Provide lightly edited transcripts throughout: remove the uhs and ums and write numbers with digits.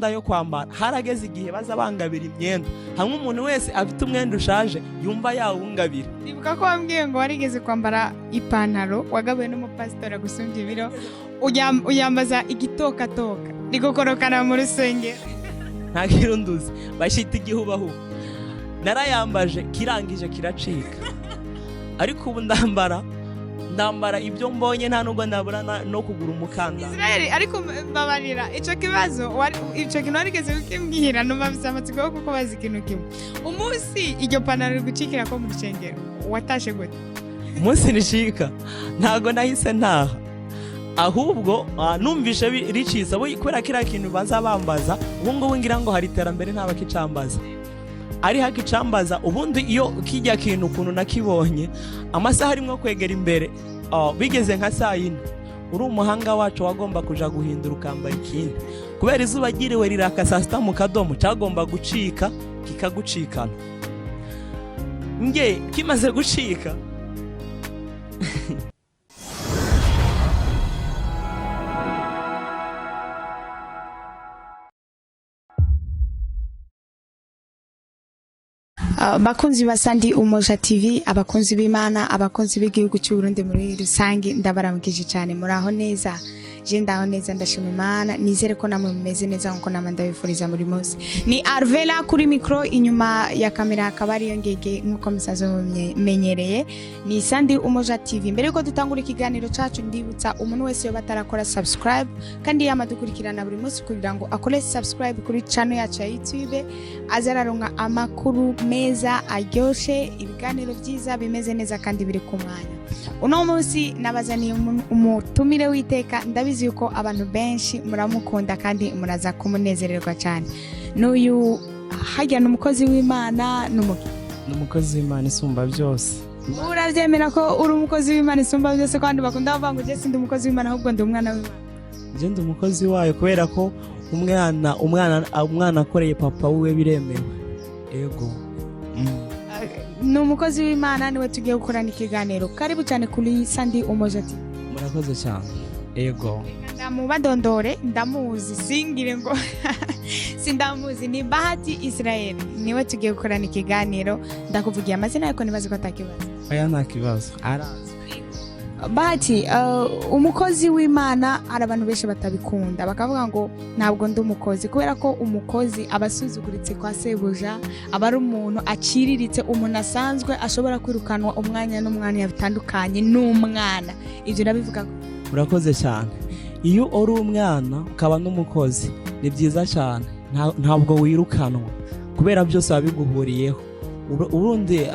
yo kwambara harageze igihe baza bangabira imyenda hamwe umuntu wese afite umwenda ushaje yumva yawungabira. Nibuka ko wambwiye ngo warigeze kwambara ipantaro wagabuye n'umupastor gusumbya ibiro uyambaza igitokatoka nigukorokana mu rusengero. Nta kirunduzi bashita igihubahu narayambaje kirangije kiracika ariko ubu ndambara ibyo mbonye nta nubwo ndabura no kugura umukanda. Israel ariko babarira ico kibazo ico kintu warigeze kukimbwira numvise amatsiko yo kuko bazi ikintu kimwe. Umunsi iryo panaro gucikira ko mu rusengero watashe gute? Umunsi nishika ntago nahise ntaha ahubwo numvishe ricisa kubera kira kintu bazabambaza ubu ngo ngira ngo hari iterambere nta bakicambaza ari hakicambaza ubundi iyo kijya kintu kuntu nakibonye amasaha arimwe kwegera imbere bigeze nka saa 4 uri umuhanga wacu wagomba kuja guhindura ukambara ikindi kubera izuba giriwe riraka saa 6 mu kadomo cyagomba gucika kikagucikana nge kimaze gucika bakunzi basandi Umoja TV, abakunzi b'Imana, abakunzi b'igihugu cy'u Burundi muri rusange ndabaramukije cyane muraho neza. Je ndaho neza ndashima Imana, nizere ko namwe mumeze neza nkuko namanda bifuriza muri mose. Ni Arvela kuri micro, inyuma ya kamera akabari yongege nkuko musazo menyereye. Ni Sandi Umoja TV. Mbere ko dutangura ikiganiro cyacu ndibutsa umuntu wese yo batarakora subscribe kandi yamadukurikirana buri munsi kugira ngo akore subscribe kuri channel yacu ya YouTube azararonka amakuru meza aryoshe ibiganiro byiza bimeze neza kandi biri ku mwanya. Uno munsi nabazaniye umutumire witeka ndabizi yuko abantu benshi muramukunda kandi muraza kumunezererwa cyane. N'uyu hajya n'umukozi w'Imana n'umukozi w'Imana isumba byose. Urabyemera ko uri umukozi w'Imana isumba byose kandi bakunda bavuga ngo je sindi umukozi w'Imana ahubwo ndi umwana w'Imana? Je ndi umukozi wayo kubera ko umwana akoreye papa wiwe biremewe. Yego. Ni umukozi w'Imana niwe tugiye gukorana ikiganiro. Karibu cyane kuri Sandi Umoja TV. Murakoze cyane. Yego. Ndamubadondore ndamuzi singire ngo sindamuzi ni Bahati Israel niwe tugiye gukorana ikiganiro ndakuvugiye amazina yako nibaze ko atakibazo. Aya nta kibazo. Arazi. Bahati umukozi w'Imana hari abantu benshi batabikunda bakavuga ngo ntabwo ndi umukozi kubera ko umukozi abasuzuguritse kwa sebuja aba ari umuntu aciriritse umuntu asanzwe ashobora kwirukanwa umwanya n'umwanya bitandukanye n'umwana. Ibyo nabivuga. Urakoze cyane. Iyo uri umwana ukaba n'umukozi ni byiza cyane ntabwo wirukanwa kubera byose babiguhuriyeho. Urundi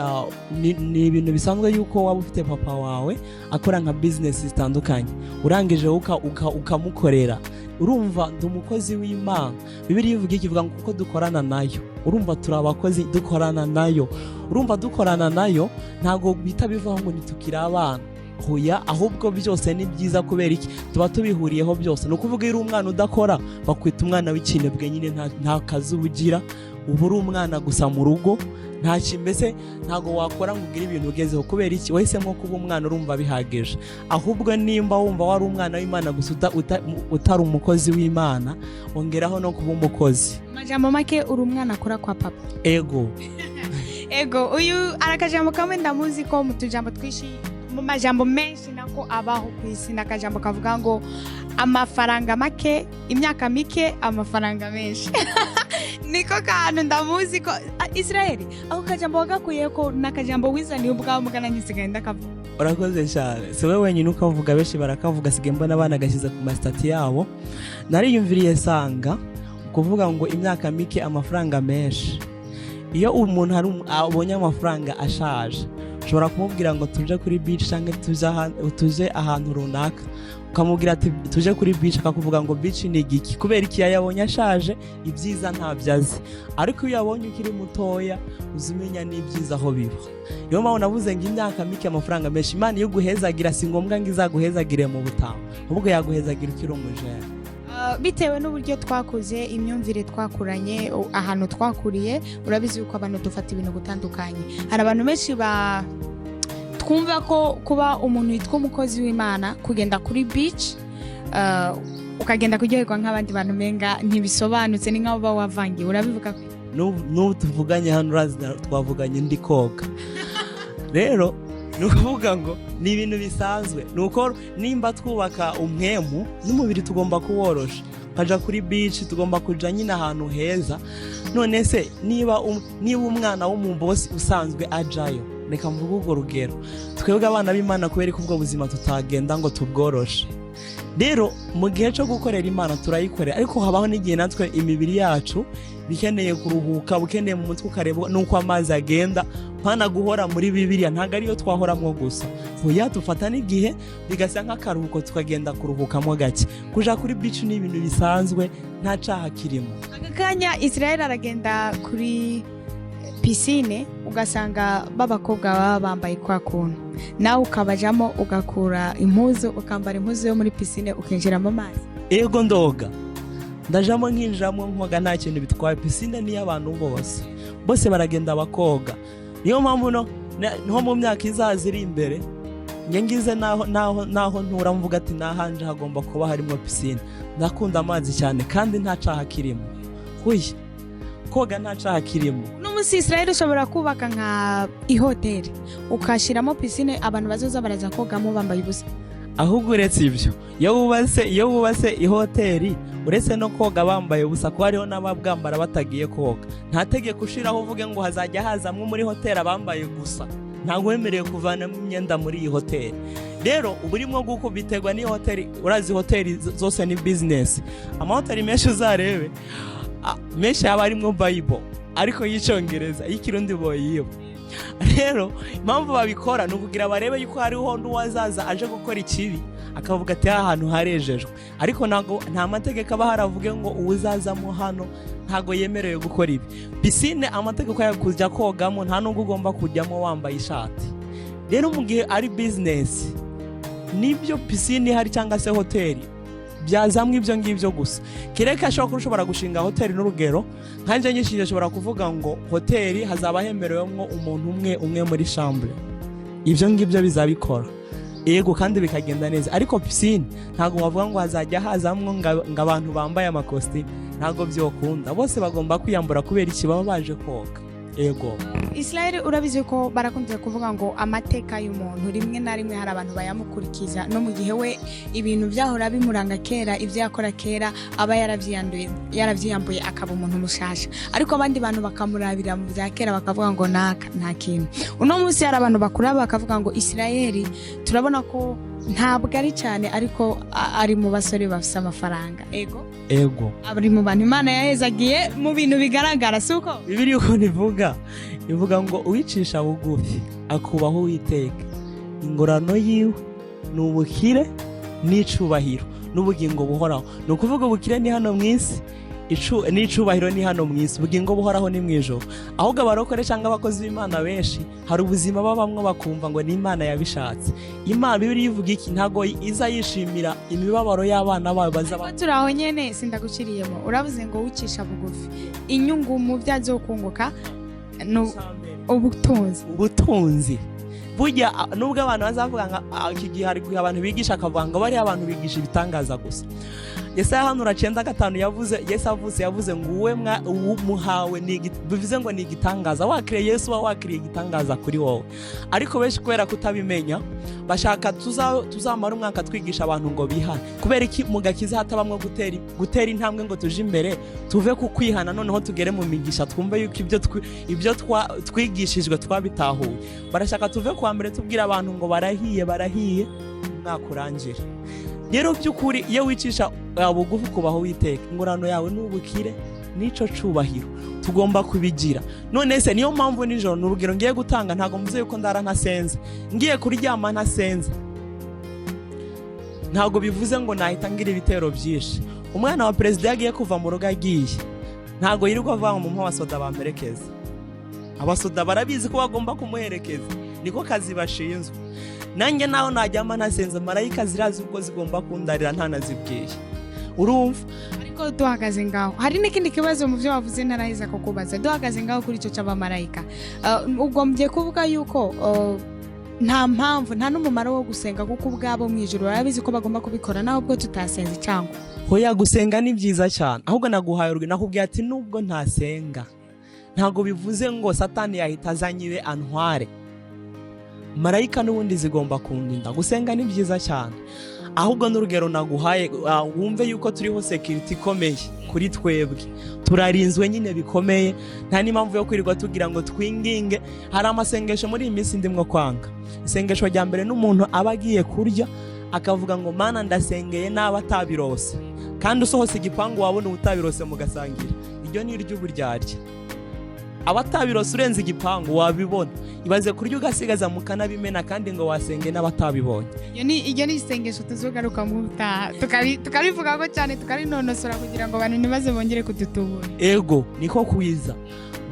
ni ibintu bisanzwe yuko waba ufite papa wawe akora nka business zitandukanye urangije ukamukorera urumva ndi umukozi w'Imana. Bibiliya ivuga ikivuga ngo kuko dukorana nayo urumva turi abakozi dukorana nayo urumva dukorana nayo ntago bita bivaho ngo nitukira abana hoya ahubwo byose ni byiza kubera iki tuba tubihuriyeho byose. No kuvuga iri umwana udakora bakwita umwana w'ikinebwe nyine nta kazi ubugira ubu uri umwana gusa mu rugo nta kimbese ntago wakora ngo ugire ibintu ugezeho kubera iki wahisemo kuba umwana urumva bihagije. Ahubwo nimba wumva wari umwana w'Imana gusa utari umukozi w'Imana ongeraho no kuba umukozi. Majambo make uri umwana akora kwa papa. Ego. Ego uyu arakajambo kamwe ndamuzi ko mu tujambo twishi mu majambo menshi nako abaho kwisi nakajambo kavuga ngo amafaranga make imyaka mike amafaranga menshi. Niko kantu ndamuzi ko Israeli aho kajambo wagakuye ko nakajambo wizaniye ubwawe mugananyisigaye ndakavuga. Urakoze cyane. Siwe wenyine ukavuga benshi barakavuga sige mbona abana gashize ku mastati yabo. Nariyumviriye sanga kuvuga ngo imyaka mike amafaranga menshi. Iyo umuntu abonye amafaranga ashaje ushobora kumubwira ngo tuje kuri beach cyangwa tuje ahantu runaka ukamubwira ati tuje kuri beach akakuvuga ngo beach ni igiki kubera iki yabonye ashaje ibyiza ntabyazi ariko iyo yabonye ukiri mutoya uzimenya n'ibyiza aho biba. Iyo mpamvu navuze ngo imyaka mike amafaranga menshi. Imana iyo guhezagira si ngombwa ngo izaguhezagire mu butamu ahubwo yaguhezagira ukiri umujene. Bitewe n'uburyo twakuze imyumvire twakuranye ahantu twakuriye urabizi yuko abantu dufata ibintu gutandukanye. Hari abantu benshi twumva ko kuba umuntu yitwa umukozi w'Imana kugenda kuri beach ukagenda kuryoherwa nk'abandi bantu menga ntibisobanutse ni nk'aho uba wavangiye urabivuga n'ubu tuvuganye hano urazi twavuganye ndi koga rero ni ukuvuga ngo ni ibintu bisanzwe ni uko nimba twubaka umwemu n'umubiri tugomba kuworosha kaja kuri beach tugomba kuja nyine ahantu heza none se niba umwana w'umubosi usanzwe ajayo reka mvuge urwo rugero twebwe abana b'Imana kubera ko ubwo buzima tutagenda ngo tubworoshe rero mu gihe cyo gukorera Imana turayikorera ariko habaho n'igihe natwe imibiri yacu bikeneye kuruhuka bukeneye mu mutwe ukareba nuko amazi agenda mpana guhora muri Bibiliya ntago ariyo twahoramwo gusa vuya dufata n'igihe bigasa nk'akaruhuko tukagenda kuruhukamo gake kuja kuri beach ni ibintu bisanzwe nta caha kirimo akanya Israel aragenda kuri piscine ugasanga babakobwa baba bambaye kwa kuntu nawe ukabajamo ugakura impuzu ukambara impuzu yo muri piscine ukinjiramo amazi ego ndoga ndajamo nkinjiramo nkoga nta kintu bitwaye piscine ni y'abantu bose baragenda bakoga niyo mpamvu no mu myaka izaza iri imbere ngize naho ntura mvuga ati nahanje hagomba kuba harimo piscine ndakunda amazi cyane kandi nta caha kirimo huye koga nta caha kirimo n'umunsi Israel ushobora kubaka nka ihoteli ukashiramo piscine abantu bazoza baraza kogamo bambaye ubusa ahubwo uretse ibyo iyo wubase ihoteli uretse no koga bambaye ubusa ko hariho n'ababwambara batagiye koga nta tegeko ushiraho uvuge ngo hazajya hazamwe muri hoteli abambaye gusa ntabwo wemerewe kuvanamo imyenda muri iyi hoteli rero uburimo bw'uko biterwa n'iyi hoteli urazi hoteli zose ni business amahoteli menshi uzarebe menshi yaba arimo Bible ariko y'icyongereza y'ikirundi boyiyo rero impamvu babikora ni ukugira barebe yuko hariho n'uwazaza aje gukora ikibi akavuga ati ahantu harejejwe ariko nta mategeko aba haravuge ngo uwuzazamo hano ntago yemerewe gukora ibi piscine amategeko yo kujya kogamo nta nubwo ugomba kujyamo wambaye ishati rero mu gihe ari business nibyo piscine hari cyangwa se hoteli byazamwe ibyo ngibyo gusa kireka ushobora gushinga hoteli n'urugero nkanje nyishije ashobora kuvuga ngo hoteli hazaba hemerewemo umuntu umwe muri chambre ibyo ngibyo bizabikora yego kandi bikagenda neza ariko piscine ntago wavuga ngo hazajya hazamwe ngo abantu bambaye amakositimu ntago byokunda bose bagomba kwiyambura kubera iki baba baje koga ego Israel urabizi ko barakunze kuvuga ngo amateka y'umuntu rimwe na rimwe hari abantu bayamukurikiza no mu gihe we ibintu byahora bimuranga kera ibyo yakora kera aba yaravyiyambuye akaba umuntu mushasha ariko abandi bantu bakamurabira mu bya kera bakavuga ngo nta kintu uno munsi hari abantu bakura bakavuga ngo Israel turabona ko ntabwo ari cyane ariko ari mu basore bafite amafaranga ego ari mu bantu Imana yahezagiye mu bintu bigaragara suko Bibiliya uko ivuga ngo uwicisha bugufi akubaho Uwiteka ingorano yiwe ni ubukire n'icubahiro n'ubugingo buhoraho ni ukuvuga ubukire ni hano mu isi n'icubahiro ni hano mu isi ubugingo buhoraho ni mu ijoro ahubwo abarokore cyangwa abakozi b'Imana benshi hari ubuzima babamwe bakumva ngo ni Imana yabishatse Imana Bibiliya ivuga iki ntago iza yishimira imibabaro y'abana bayo bazaba turaho nyene sindaguciriyemo uravuze ngo wicisha bugufi inyungu mu byazokunguka no ubutunzi burya nubwo abantu bazavuga ngo iki gihe hari abantu bigisha akavuga ngo bari abantu bigisha ibitangaza gusa Yesaya hano 9:5 yavuze ngo uwe muhawe bivuze ngo ni igitangaza wakiriye Yesu wakiriye igitangaza kuri wowe ariko benshi kubera kutabimenya bashaka tuzamara umwaka twigisha abantu ngo bihane kubera iki mugakiza hatabamwe gutera intambwe ngo tuje imbere tuve ku kwihana noneho tugere mu migisha twumve yuko ibyo twigishijwe twabitahuye barashaka tuve kwa mbere tubwira abantu ngo barahiye umwaka urangira rero by'ukuri iyo wicisha bugufi kubaho Uwiteka ingorano yawe n'ubukire nico cubahiro tugomba kubigira none se niyo mpamvu nijoro n'urugero ngiye gutanga ntago mvuze yuko ndara ntasenze ngiye kuryama ntasenze ntago bivuze ngo nahita ngira ibitero byinshi umwana wa president yagiye kuva mu rugo agiye ntago yirirwa avanga mu mpawasoda bamperekeza abasoda barabizi ko bagomba kumuherekeza niko kazi bashinzwe nanjye naho najyama nasenze marayika zirazi uko zigomba kundarira ntanazibwiye urumva ariko duhagaze ngaho hari n'ikindi kibazo mu byo wavuze narahiza ko kubaza duhagaze ngaho kuri icyo cy'abamarayika ugombye kuvuga yuko nta mpamvu nta n'umumaro wo gusenga kuko ubwabo mu ijuru barabizi ko bagomba kubikora naho ubwo tutasenze cyangwa hoya gusenga ni byiza cyane ahubwo naguhaye urugero nakubwiye ati nubwo ntasenga ntago bivuze ngo satani yahita azanyibe antware marayika n'ubundi zigomba kundinda gusenga ni byiza cyane ahubwo n'urugero naguhaye wumve yuko turiho security ikomeye kuri twebwe turarinzwe nyine bikomeye nta n'impamvu yo kwirirwa tugira ngo twinginge hari amasengesho muri iyi minsi ndimwo kwanga isengesho rya mbere n'umuntu aba agiye kurya akavuga ngo mana ndasengeye n'aba atabirose kandi usohose igipangu wabona ubutabirose mugasangira iryo ni iry'uburyarya abatabirose urenze igipangu wabibona ibaze kurya ugasigaza mu kanabimena kandi ngo wasenge n'abatabibonye iyo ni isengesho tuzogaruka mu butaha tukabivuga ko cyane tukarinonosora kugira ngo abantu ntibaze bongere kudutubura ego niko kwiza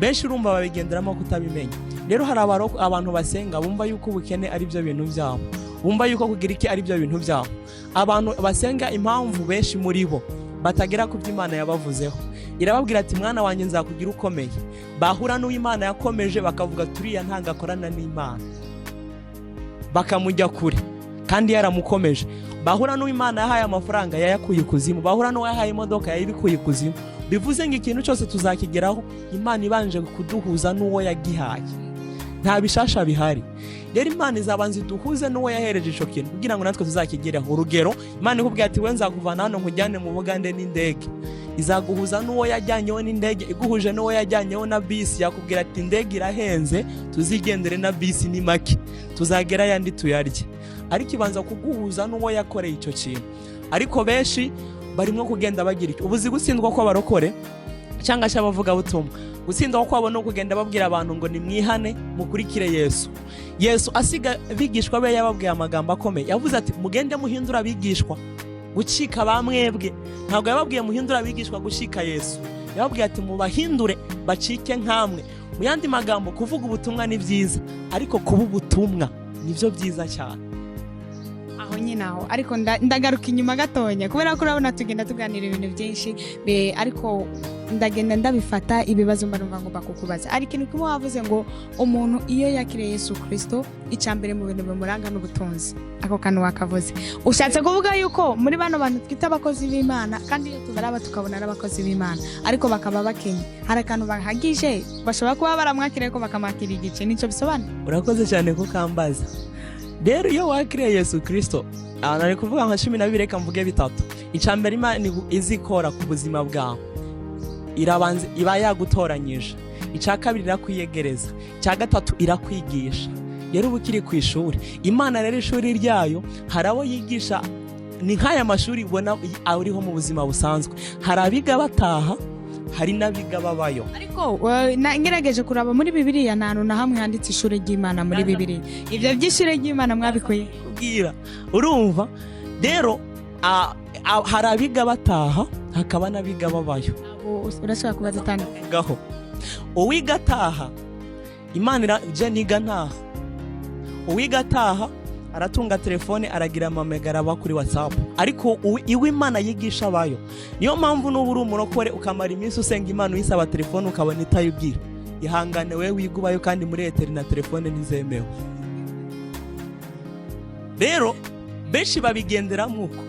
benshi urumva babigenderamo kutabimenya rero hari abantu basenga bumva yuko ubukene ari byo bintu byabo bumva yuko kugira iki ari byo bintu byabo abantu basenga impamvu benshi muri bo batagera ku byo Imana yabavuzeho irababwira ati mwana wanjye nzakugira ukomeye bahura n'uw'Imana yakomeje bakavuga turiya ntagakorana n'Imana bakamujya kure kandi yaramukomeje bahura n'uw'Imana yahaye amafaranga yayakuye ikuzimu bahura n'uwo yahaye imodoka yayibikuye ikuzimu bivuze ngo ikintu cyose tuzakigeraho Imana ibanje kuduhuza n'uwo yagihaye nta bishasha bihari rero Imana izabanza iduhuze n'uwo yahereje ico kintu kugira ngo natwe tuzakigereho urugero Imana ikubwira ati we nzakuvana hano nkujyane mu Bugande n'indege izaguhuza n'uwo yajyanyeho n'indege iguhuje n'uwo yajyanyeho na bisi yakubwira ati indege irahenze tuzigendere na bisi ni make tuzagera yandi tuyarye ariko ibanza kuguhuza n'uwo yakoreye ico kintu ariko benshi barimo kugenda bagira iki ubuzi gutsindwa ko barokore cyangwa se abavuga butumwa gutsindwa kwabo no kugenda babwira abantu ngo nimwihane mukurikire Yesu asiga bigishwa be yababwiye amagambo akomeye yavuze ati mugende muhindura bigishwa gucika bamwebwe ntabwo yababwiye muhindura bigishwa gushika Yesu yababwiye ati mubahindure bacike nkamwe mu yandi magambo kuvuga ubutumwa ni byiza ariko kuba ubutumwa nivyo byiza cyane aho nyine aho ariko ndagaruka inyuma gatonya kubera ko urabona tugenda tuganira ibintu byinshi ariko ndagenda ndabifata ibibazo mbarumva ngo bakukubaza ariko ikintu kimwe wavuze ngo umuntu iyo yakiriye Yesu Kristo icambere mu bintu bimuranga n'ubutunzi ako kantu wakavuze ushatse kuvuga yuko muri bano bantu twita abakozi b'Imana kandi iyo tubaraba tukabona n'abakozi b'Imana ariko bakaba bakenye hari akantu bahagije bashobora kuba baramwakiriye ko bakamakira igice nico bisobanura urakoze cyane ko kambaza rero iyo wakiriye Yesu Kristo nari kuvuga nka 12 reka mvuge bitatu icambere Imana izikora ku buzima bwawe irabanze iba yagutoranyije icya kabiri irakwiyegereza icya gatatu irakwigisha rero uba ukiri ku ishuri Imana rero ishuri ryayo hari abo yigisha ni nk'aya mashuri ubona uriho mu buzima busanzwe hari abiga bataha hari n'abiga babayo ariko ngerageje kuraba muri Bibiliya nta na hamwe handitse ishuri ry'Imana muri Bibiliya ibyo by'ishuri ry'Imana mwabikuye kubwira urumva rero hari abiga bataha hakaba n'abiga babayo urashobora kubaza atandukanye uwiga ataha Imana je niga ntaha uwiga ataha aratunga telefone aragira amamega araba kuri WhatsApp ariko iwe Imana yigisha abayo niyo mpamvu n'ubu uri umurokore ukamara iminsi usenga Imana uyisaba telefone ukabona itayubwira ihangane we wigubayo kandi muri eteri na telefone ntizemewe rero benshi babigenderamo uko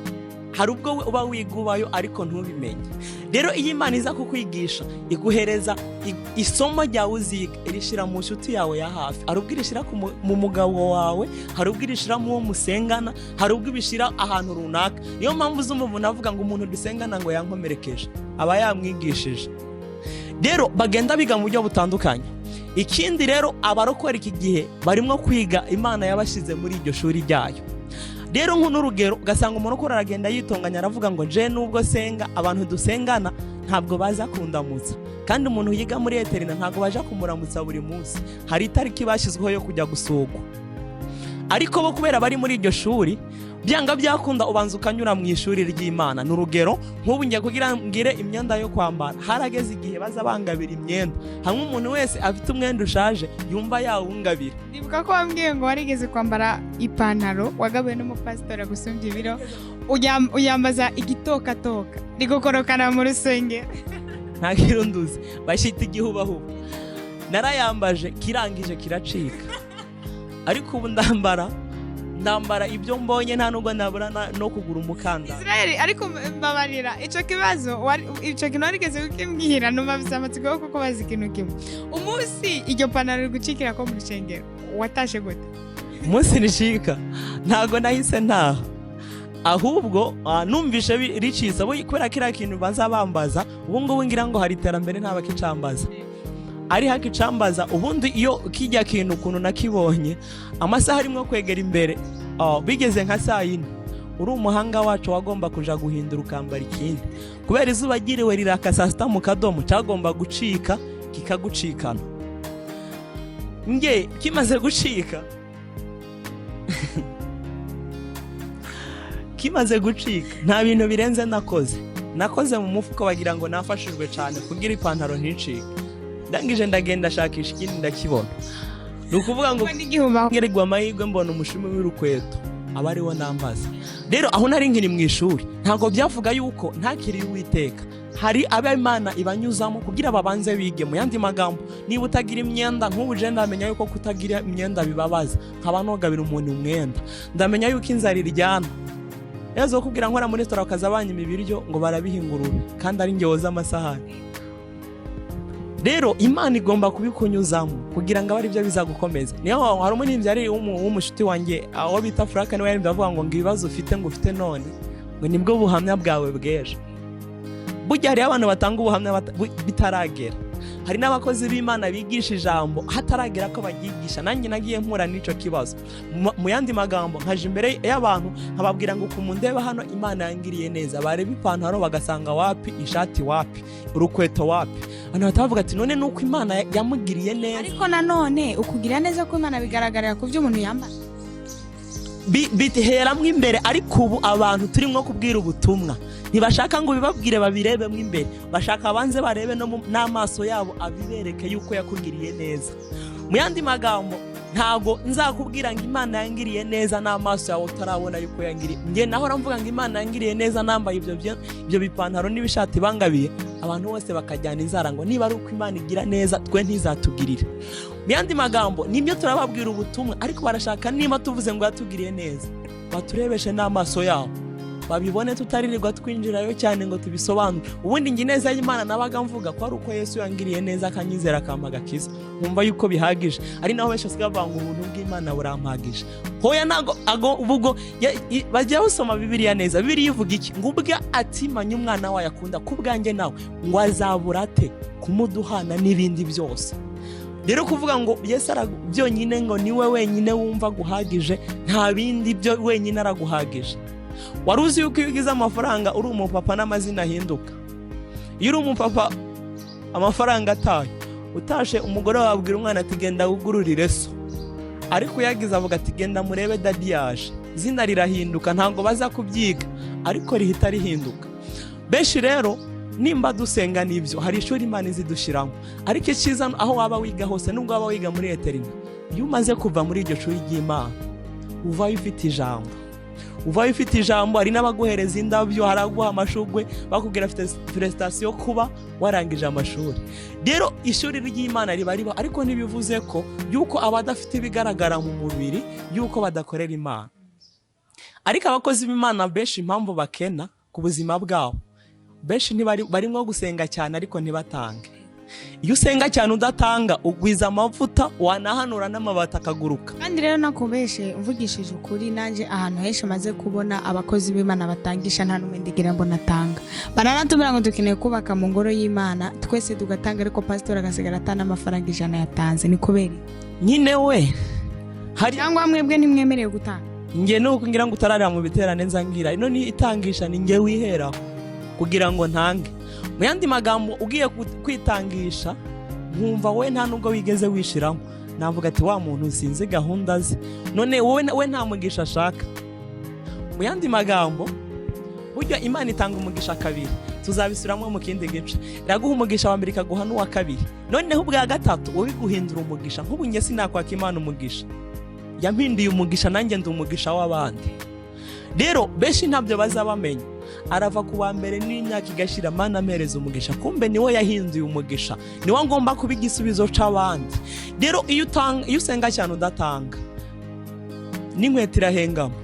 hari ubwo uba wigubayo ariko ntubimenye rero iyo Imana iza kukwigisha iguhereza isomo ryawe uziga irishira mu nshuti yawe ya hafi hari ubwo irishira mu mugabo wawe hari ubwo irishira mu wo musengana hari ubwo ibishira ahantu runaka niyo mpamvu z'umuntu avuga ngo umuntu dusengana ngo yankomerekeje aba yamwigishije rero bagenda biga mu buryo butandukanye ikindi rero abarokora iki gihe barimo kwiga Imana yabashize muri iryo shuri ryayo rero nk'urugero ugasanga umuntu ukora aragenda yitonganya aravuga ngo je nubwo senga abantu dusengana ntabwo baza kundamutsa kandi umuntu yiga muri eterina ntabwo baje kumuramutsa buri munsi hari itariki bashyizweho yo kujya gusugwa ariko bo kubera bari muri iryo shuri byanga byakunda ubanza ukanyura mu ishuri ry'Imana n'urugero nk'ubu ngiye kugira ngire imyenda yo kwambara harageze igihe baza bangabira imyenda hamwe umuntu wese afite umwenda ushaje yumva yawungabira ndibuka ko wambwiye ngo warigeze kwambara ipantaro wagabuye n'umupastor gusumbya ibiro uyambaza igitokatoka rigukorokana mu rusengero nta kirunduzi bashita igihubahuba narayambaje kirangije kiracika ariko ubu ndambara ibyo mbonye nta nubwo nabura no kugura umukanda. Israel ariko mbabarira ico kibazo ico kintu arigeze kukimbwira numva bisamatsiko kuko bazi ikintu kimwe. Umunsi iryo panaro gucikira ko mu rushengero watashe gute? Umunsi nishika ntago nahise ntaha, ahubwo numvishe riciza kubera kira kintu bazabambaza. Ubu ngubu ngira ngo hari iterambere nta bakicambaza, ari hakicambaza. Ubundi iyo kijya kintu kuntu nakibonye amasaha arimo kwegera imbere bigeze nka saa 4 uri umuhanga wacu wagomba kuja guhindura ukambara ikindi, kubera izuba giriwe riraka saa 6 mu kadomo cyagomba gucika kikagucikana. Nge kimaze gucika nta bintu birenze nakoze mu mufuko bagira ngo nafashijwe cyane kugira ipantaro nticike. Ndangije ndagenda shakisha ikindi ndakibona. Nukuvuga ngo ngerigwa amahirwe mbona umushumi w'urukweto aba ariwo nambaza. Rero aho nari nkiri mu ishuri ntago byavuga yuko ntakiri Uwiteka, hari ab'Imana ibanyuzamo kugira babanze bige. Mu yandi magambo, niba utagira imyenda nk'ubu je ndamenya yuko kutagira imyenda bibabaza, nkaba nogabira umuntu umwenda. Ndamenya yuko inzara iryana, yazo kubwira nkora muri restaurant ukazabanya imibiryo ngo barabihingurube kandi ari ngewoza amasahani. Rero Imana igomba kubikunyuzamo kugira ngo abari byo bizagukomeza. Niyo hari umunimvyi ari w'umushuti wanjye aho bita Frank, niwe yari ndavuga ngo ibibazo ufite ngo ufite none ngo nibwo buhamya bwawe bweje. Burya hari abantu batanga ubuhamya bitaragera. Hari n'abakozi b'Imana bigisha ijambo hataragera ko bagigisha. Nanjye nagiye mpura n'ico kibazo. Mu yandi magambo nkaje imbere y'abantu nkababwira ngo kumundeba hano Imana yangiriye neza, bareba ipantaro bagasanga wapi, ishati wapi, urukweto wapi. Hano batavuga ati none nuko Imana yamugiriye neza. Ariko nanone ukugira neza ko Imana bigaragarira ku byo umuntu yambara biteheramwe imbere. Ariko ubu abantu turimo kubwira ubutumwa ntibashaka ngo bibabwire babirebemo imbere, bashaka banze barebe n'amaso yabo abibereke yuko yakugiriye neza. Mu yandi magambo, ntago nzakubwira ngo Imana yangiriye neza n'amaso yawe utarabona yuko yangiriye. Nge naho ramvuga ngo Imana yangiriye neza nambaye ibyo bipantaro n'ibishati bangabiye, abantu bose bakajyana inzara ngo niba ari uko Imana igira neza twe ntizatugirire. Mu yandi magambo, nimyo turababwira ubutumwa, ariko barashaka niba tuvuze ngo yatugiriye neza baturebeshe n'amaso yabo, babibone tutaririrwa twinjirayo cyane ngo tubisobanure. Ubundi ngi neza y'Imana nabaga mvuga ko ari uko Yesu yangiriye neza akanyizera akamaga kiza, nkumva yuko bihagije. Ari naho benshi sigavanga ubuntu bw'Imana burampagije. Hoya nago ubwo bajya usoma Bibiliya neza. Bibiliya ivuga iki? Ngubwa ati manye umwana wawe akunda kubwanjye nawe ngo azaburate kumuduhana n'ibindi byose. Rero kuvuga ngo Yesu byonyine ngo niwe wenyine wumva guhagije, nta bindi byo wenyine araguhagije. Waruzi yuko ugize amafaranga uri umupapa n'amazina ahinduka. Iyo uri umupapa amafaranga ataye, utashe umugore wabwira umwana ati genda ugururire so, ariko yagize avuga ati genda murebe dadi yaje, zina rirahinduka. Ntabwo baza kubyiga ariko rihita rihinduka. Benshi rero nimba dusenga nibyo, hari ishuri Imana izidushiramo. Ariko icyiza aho waba wiga hose, nubwo waba wiga muri eterina, iyo umaze kuva muri iryo shuri ry'Imana uvayo ufite ijambo. Hari n'abaguhereza indabyo, haraguha amashugwe, bakubwira felicitation kuba warangije amashuri. Rero ishuri ry'Imana riba riba, ariko ntibivuze ko yuko abadafite ibigaragara mu mubiri yuko badakorera Imana. Ariko abakozi b'Imana benshi impamvu bakena ku buzima bwabo, benshi barimo gusenga cyane ariko ntibatange. Iyo usenga cyane udatanga ugwiza amavuta, wanahanura n'amabati akaguruka. Kandi rero nakubeshe mvugishije ukuri, nanje ahantu henshi maze kubona abakozi b'Imana batangisha nta numwe ndigira mbona tanga. Baranatubwira ngo dukeneye kubaka mu ngoro y'Imana twese tugatanga, ariko pastor agasigara atana amafaranga 100 yatanze. Ni kubera nyine we hari cyangwa mwebwe ntimwemereye gutanga. Nge nuko ngira ngo utararira mu biterane nzangira ino ni itangisha, ni nge wiheraho kugira ngo ntange. Mu yandi magambo, ugiye kwitangisha nkumva we nta nubwo wigeze wishiramo, navuga ati wa muntu sinzi gahunda ze, none we nta mugisha ashaka. Mu yandi magambo, burya Imana itanga umugisha kabiri, tuzabisubiramo mu kindi gice. Iraguha umugisha wa mbere ikaguha n'uwa kabiri, noneho ubwa gatatu wowe guhindura umugisha. Nk'ubu nge sinakwaka Imana umugisha, yampinduye umugisha, nanjye ndi umugisha w'abandi. Rero benshi ntabyo bazabamenya. Arava ku wa mbere n'imyaka igashira, Mana amereza umugisha, kumbe niwe yahinduye umugisha, niwe ngomba kuba igisubizo c'abandi. Rero iyo usenga cyane udatanga, n'inkweto irahengama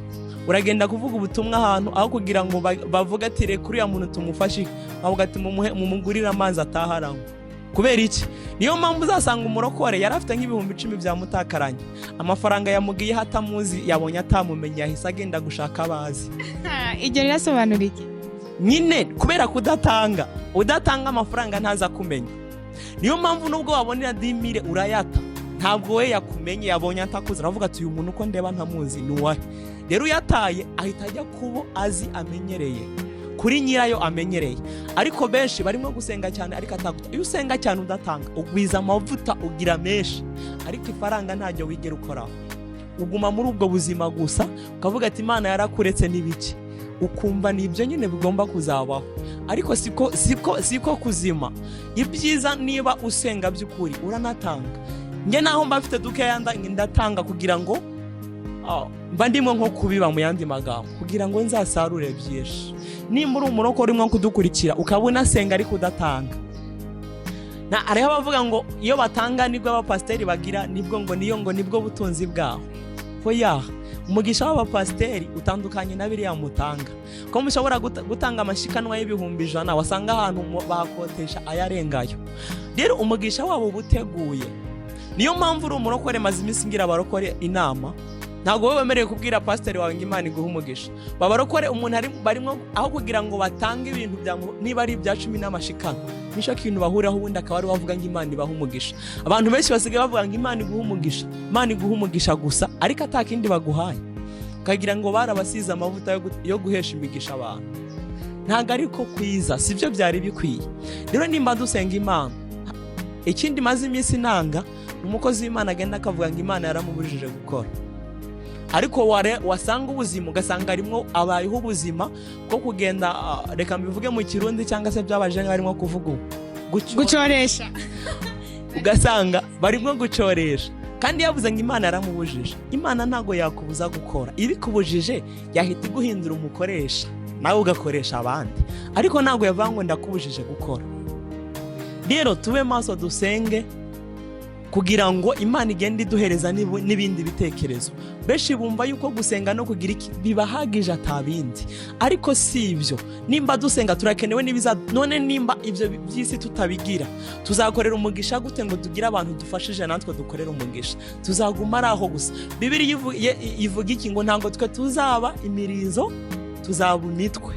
uragenda kuvuga ubutumwa ahantu aho kugira ngo bavuga ati reka uriya muntu tumufashe bavuga ati mumugurire amazi ataharanywa kubera iki niyo mpamvu uzasanga umurokore yari afite nk'ibihumbi 10 byamutakaranye amafaranga yamugiye hatamuzi yabonye atamumenye yahise agenda gushaka abazi ibyo rirasobanura iki nyine kubera kudatanga udatanga amafaranga ntaza kumenya niyo mpamvu nubwo wabonera 10,000 urayata ntabwo we yakumenye yabonye atakuze aravuga ati uyu muntu uko ndeba ntamuzi nuwahe rero uyataye ahita ajya kubo azi amenyereye kuri nyirayo amenyereye ariko benshi barimo gusenga cyane ariko ataguta iyo usenga cyane udatanga ugwiza amavuta ugira menshi ariko ifaranga ntajyo wigera ukoraho uguma muri ubwo buzima gusa ukavuga ati Imana yarakuretse n'ibiki ukumva nibyo nyine bigomba kuzabaho ariko siko kuzima ibyiza niba usenga by'ukuri uranatanga nge naho mba mfite dukeya ndatanga kugira ngo mba ndimo nko kubiba mu yandi magambo kugira ngo nzasarure byinshi nimba uri umurokore urimo kudukurikira ukabona asenga ariko udatanga ariho bavuga ngo iyo batanga nibwo abapasiteri bagira nibwo butunzi bwaho hoya umugisha w'abapasiteri utandukanye na biriya mutanga ko mushobora gutanga amashikanwa y'ibihumbi 100 wasanga ahantu bakotesha ayarengayo rero umugisha wabo buteguye niyo mpamvu uri umurokore maze iminsi ngira abarokore inama ntabwo wowe wemerewe kubwira pasiteri wawe ngo Imana iguhe umugisha babarokore umuntu barimo aho kugira ngo batange ibintu niba ari ibya 10 n'amashikano nisho kintu bahuriraho ubundi akaba ari wavuga ngo Imana ibahe umugisha abantu benshi basigaye bavuga ngo Imana iguhe umugisha gusa ariko atakindi baguhaye kagira ngo barabasize amavuta yo guhesha imigisha abantu ntago ariko kwiza sivyo byari bikwiye rero nimba dusenga Imana ikindi maze iminsi nanga umukozi w'Imana agenda akavuga ngo Imana yaramubujije gukora ariko wasanga ubuzima ugasanga arimo abayeho ubuzima bwo kugenda reka mbivuge mu kirundi cyangwa se byabajenga barimo kuvuga gucoresha ugasanga barimo gucoresha kandi yavuze ngo Imana yaramubujije Imana ntago yakubuza gukora ibikubujije yahita guhindura umukoresha nawe ugakoresha abandi ariko ntago yavuga ngo ndakubujije gukora rero tube maso dusenge kugira ngo Imana igende iduhereza n'ibindi bitekerezo benshi bumva yuko gusenga no kugira iki bibahagije atabindi ariko si ibyo nimba dusenga turakenewe none nimba ibyo byisi tutabigira tuzakorera umugisha gute ngo tugire abantu dufashije natwe dukorera umugisha tuzaguma araho gusa Bibiliya ivuga iki ngo ntango twe tuzaba imirizo tuzaba imitwe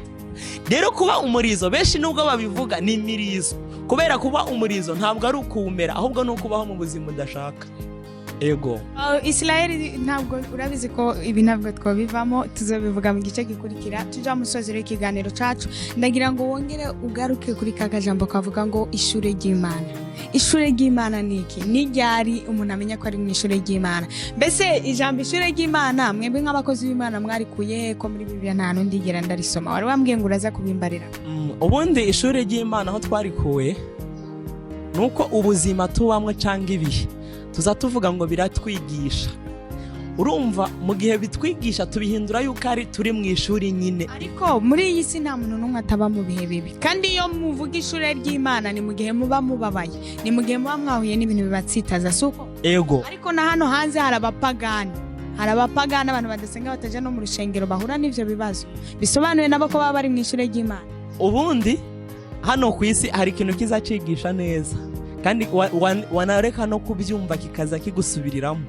rero kuba umurizo benshi nubwo babivuga ni imirizo kubera kuba umurizo ntabwo ari ukuwumera ahubwo ni ukubaho mu buzima udashaka ego Israel ntabwo urabizi ko ibi ntabwo twabivamo tuzobivuga mu gice gikurikira tuja musozi w'ikiganiro cacu ndagira ngo wongere ugaruke kuri kakajambo kavuga ngo ishure ry'Imana niki nijyari umuntu amenya ko ari mu ishure ry'Imana mbese ijambo ishure ry'Imana mwebwe nk'abakozi b'Imana mwarikuye ko muri Bibiliya nta nundi ndigera ndarisoma wari wambwiye ngo uraza kubimbarira ubundi ishure ry'Imana aho twarikuye nuko ubuzima tubamwe cyangwa ibihe tuza tuvuga ngo biratwigisha urumva mu gihe bitwigisha tubihindura yuko ari turi mu ishuri nyine ariko muri iyi si nta muntu n'umwe ataba mu bihe bibi kandi iyo muvuga ishure ry'Imana ni mu gihe muba mubabaye ni mu gihe muba mwahuye n'ibintu bibatsitaza suko ego ariko na hano hanze hari abapagani abantu badasenga bataja no mu rushengero bahura n'ivyo bibazo bisobanuye nabo ko baba bari mu ishure ry'Imana ubundi hano ku isi hari ikintu kizacigisha neza kandi wanareka no kubyumva kikaza kigusubiriramo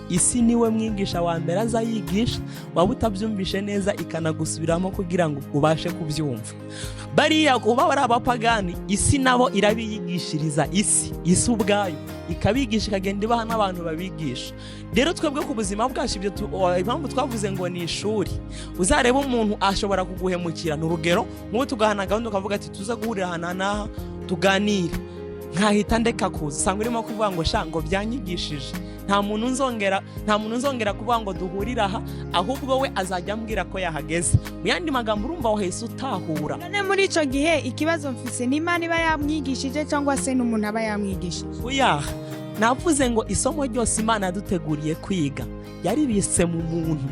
isi niwe mwigisha wa mbere azayigisha waba utabyumvishe neza ikanagusubiramo kugira ngo ubashe kubyumva bariya kuba bari abapagani isi nabo irabiyigishiriza isi ubwayo ikabigisha ikagenda ibaha n'abantu babigisha rero twebwe ku buzima bwacu ibyo impamvu twavuze ngo ni ishuri uzareba umuntu ashobora kuguhemukira n'urugero nk'ubu tugahana gahunda ukavuga ati tuza guhurira ahantu n'aha tuganire nkahita ndeka kuza usanga urimo kuvuga ngo ngo byanyigishije nta muntu nzongera kuvuga ngo duhurira aha ahubwo we azajya ambwira ko yahageze mu yandi magambo urumva wahise utahura none muri ico gihe ikibazo mfise ni Imana iba yamwigishije cyangwa se n'umuntu aba yamwigishije oya navuze ngo isomo ryose Imana yaduteguriye kwiga yaribise mu muntu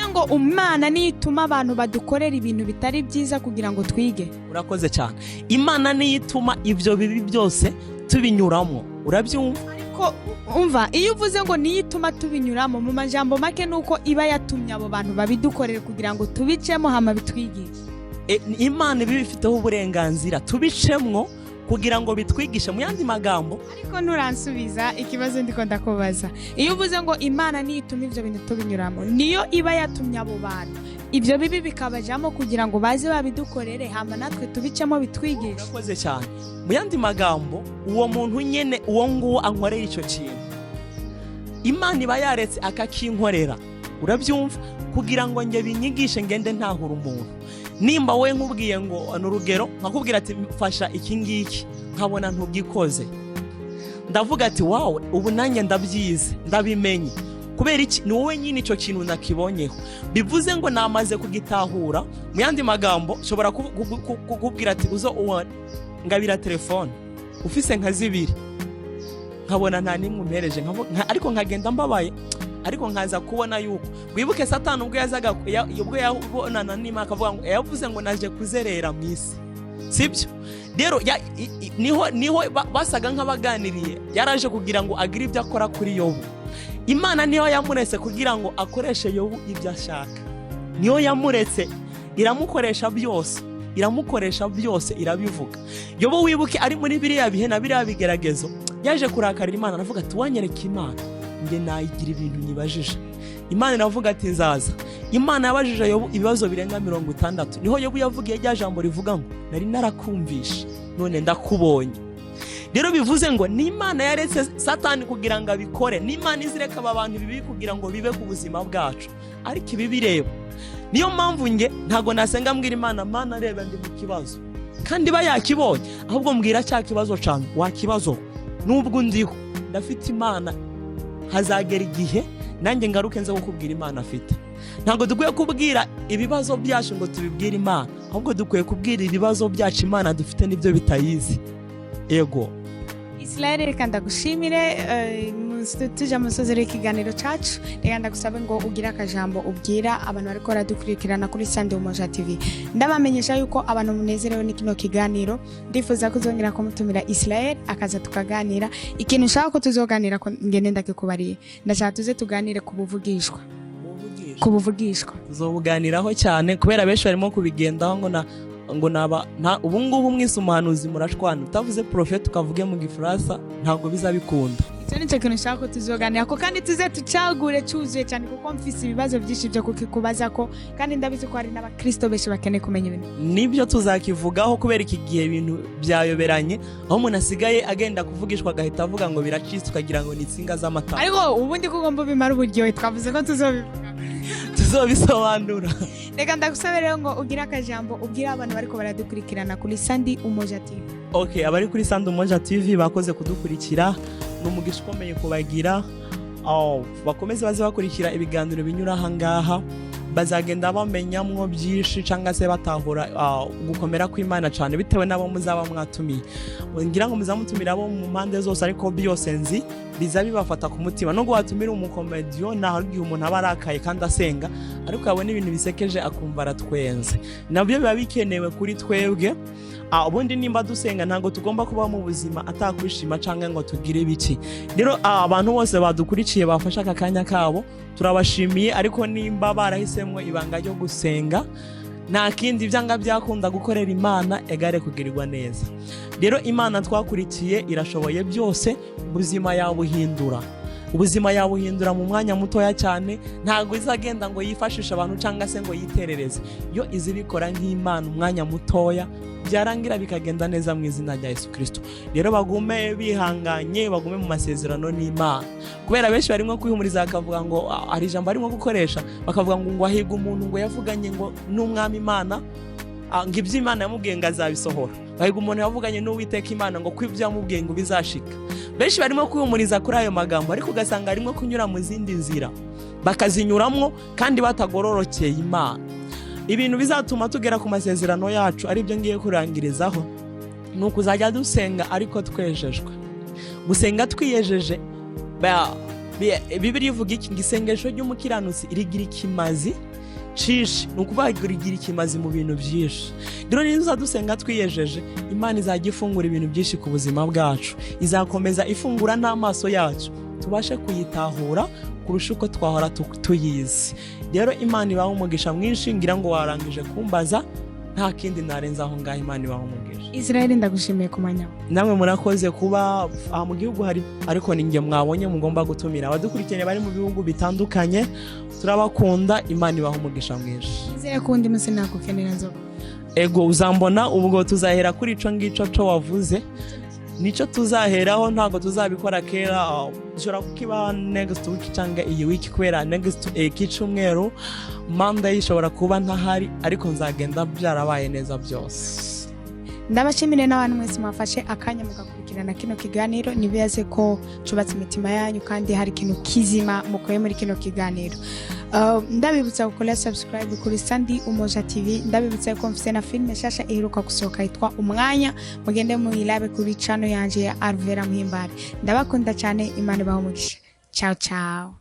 ngo Imana nituma abantu badukorera ibintu bitari byiza kugira ngo twige urakoze cyane Imana nituma ibyo bibi byose tubinyuramo urabyumva ariko umva iyo uvuze ngo niyo ituma tubinyuramo mu majambo make nuko iba yatumye abo bantu babidukorere kugira ngo tubicemo hama bitwigishe. Imana ibifiteho uburenganzira tubicemwo kugira ngo bitwigishe mu yandi magambo. Ariko nuransubiza ikibazo ndiko ndakubaza, iyo uvuze ngo Imana niyo ituma ivyo bintu tubinyuramo, niyo iba yatumye abo bantu ibyo bibi bikabajamo kugira ngo baze babidukorere hama natwe tubicemo bitwigishe. Urakoze cyane. Mu yandi magambo uwo muntu nyene uwo nguwo ankorera ico kintu, Imana iba yaretse akakinkorera, urabyumva, kugira ngo nge binyigishe ngende ntahura umuntu. Nimba we nkubwiye ngo n'urugero nkakubwira ati mfasha iki ngiki nkabona ntugikoze, ndavuga ati wow, ubu nanjye ndabyize ndabimenye. Kubera iki? Ni wowe nyine ico kintu nakibonyeho, bivuze ngo namaze kugitahura. Mu yandi magambo shobora kukubwira ati uzo ngabira telefone ufise nka zibiri, nkabona nta nimwe umpereje, ariko nkagenda mbabaye, ariko nkaza kubona yuko wibuke Satani ubwo yazaga ubwo yabonana n'Imana akavuga ngo yavuze ngo naje kuzerera mu isi, sibyo? Rero niho basaga nk'abaganiriye, yaraje kugira ngo agire ibyo akora kuri Yobu. Imana niyo yamuretse kugira ngo akoreshe Yobu ibyo ashaka, niyo yamuretse, iramukoresha byose irabivuga. Yobu wibuke ari muri biriya bihe na biriya bigeragezo, yaje kurakarira Imana, aravuga ati wanyereka Imana nge nayigira ibintu nyibajije. Imana iravuga ati nzaza. Imana yabajije Yobu ibibazo birenga 60. Niho Yobu yavugiye rya jambo rivuga ngo nari narakumvishe none ndakubonye. Rero bivuze ngo ni Imana yaretse Satani kugira ngo abikore, ni Imana izireka aba bantu bibi kugira ngo bibe ku buzima bwacu, ariko ibi bireba. Niyo mpamvu nge ntago nasenga mbwira Imana, Mana reba ndi mu kibazo, kandi ba yakibonye, ahubwo mbwira cya kibazo cyane wakibazo nubwo ndiho ndafite Imana, hazagera igihe nanjye ngaruke nza kukubwira Imana afite. Ntago dukwiye kubwira ibibazo byacu ngo tubibwire Imana, ahubwo dukwiye kubwira ibibazo byacu Imana dufite nibyo bitayizi. Ego Israel, reka ndagushimire tuja musozera ikiganiro cacu. Reka ndagusabe ngo ugira akajambo ubwira abantu bariko baradukurikirana kuri Sunday Umoja TV. Ndabamenyesha yuko abantu munezerewe n'ikino kiganiro, ndifuza kuzongera kumutumira Israel akaza tukaganira ikintu nshaka ko tuzoganira ko ngene ndakikubariye. Ndashaka tuze tuganire ku buvugishwa. Tuzobuganiraho cyane kubera benshi barimo kubigendaho ngo ubu ngubu mwese umuhanuzi murashwana, utavuze prophet ukavuge mu Gifaransa ntabwo bizabikunda. Icyo nicyo kintu nshaka ko tuzoganira ko, kandi tuze tucagure cyuzuye cyane kuko mfise ibibazo byinshi byo kukikubaza ko, kandi ndabizi ko hari n'abakristo benshi bakeneye kumenya ibintu. Nibyo tuzakivugaho kubera iki gihe ibintu byayoberanye, aho umuntu asigaye agenda kuvugishwa agahita avuga ngo biracitse ukagira ngo ni insinga z'amatara. Ariko ubundi kuko mbo bimara uburyohe twavuze ko tuzobisobanura. Reka ndagusaba rero ngo ugira akajambo ubwira abantu bariko baradukurikirana kuri Sunday Umoja TV. Okay, abari kuri Sunday Umoja TV bakoze kudukurikira, n'umugisha ukomeye kubagira. Bakomeze baze bakurikira ibiganiro binyura ahangaha, bazagenda bamenyamwo byinshi cyangwa se batahura gukomera kw'Imana cyane bitewe nabo muzaba mwatumiye. Ngira ngo muzamutumira abo mu mpande zose, ariko byose nzi biza bibafata ku mutima. No guhatumira umukomediyo naho igihe umuntu aba arakaye kandi asenga, ariko yabona ibintu bisekeje akumva aratwenze, nabyo biba bikenewe kuri twebwe. Ubundi nimba dusenga ntago tugomba kuba mu buzima atakwishima cyangwa ngo tugire ibiki. Rero abantu bose badukurikiye bafasha aka kanya kabo turabashimiye, ariko nimba barahisemwe ibanga ryo gusenga, nta kindi byanga byakunda gukorera Imana egare kugirirwa neza. Rero Imana twakurikiye irashoboye byose, ubuzima yabuhindura mu mwanya mutoya cyane. Ntago izagenda ngo yifashisha abantu cyangwa se ngo yiterereze, yo izibikora nk'Imana umwanya mutoya byarangira bikagenda neza mu izina rya Yesu Kristo. Rero bagume bihanganye, bagume mu masezerano n'Imana, kubera benshi barimo kwihumuriza bakavuga ngo ari ijambo arimo gukoresha, bakavuga ngo ahiga umuntu ngo yavuganye ngo n'umwami Imana, ngo ibyo Imana yamubwiye ngo azabisohora. Bahiga umuntu yavuganye n'Uwiteka Imana ngo kw'ibyo yamubwiye ngo bizashika. Benshi barimo kwihumuriza kuri ayo magambo, ariko ugasanga arimo kunyura mu zindi nzira bakazinyuramwo kandi batagororokeye Imana. Ibintu bizatuma tugera ku masezerano yacu ari byo ngiye kurangirizaho, ni ukuzajya dusenga ariko twejejwe. Gusenga twiyejeje, Bibiliya ivuga iki? Isengesho ry'umukiranutsi rigira ikimazi cishi nukubagira ikimazi mu bintu byinshi. Rero niza dusenga twiyejeje, Imana izajya ifungura ibintu byinshi ku buzima bwacu, izakomeza ifungura n'amaso yacu tubashe kuyitahura kurusha uko twahora tuyizi. Rero Imana ibaho umugisha mwinshi, ngira ngo warangije kumbaza, nta kindi narenza aho ngaho. Imana ibaho umugisha. Israel ndagushimiye kumanyaho. Namwe murakoze kuba mu gihugu hari, ariko ninjye mwabonye mugomba gutumira abadukurikiranye bari mu bihugu bitandukanye. Turabakunda, Imana ibaho umugisha mwinshi. Izere kundi munsi nakukenera nzoga. Ego uzambona, ubwo tuzahera kuri ico ngico cyo wavuze, nico tuzaheraho, ntago tuzabikora kera. Dushobora kukiba next week cyangwa iyi week, kubera next cyumweru Monday ishobora kuba ntahari, ariko nzagenda byarabaye neza byose. Ndabashimire n'abantu mwese mwafashe akanya mugakurikirana kino kiganiro, nibiyaze ko cubatse imitima yanyu kandi hari ikintu kizima mukoye muri kino kiganiro. Ndabibutsa gukora subscribe kuri Sandi Umoja TV. Ndabibutsa ko mfite na filme shasha iheruka gusohoka yitwa Umwanya, mugende muyilabe kuri channel yanje ya Arvera Muhimbare. Ndabakunda cyane, Imana ibaho umugisha. Ciao ciao.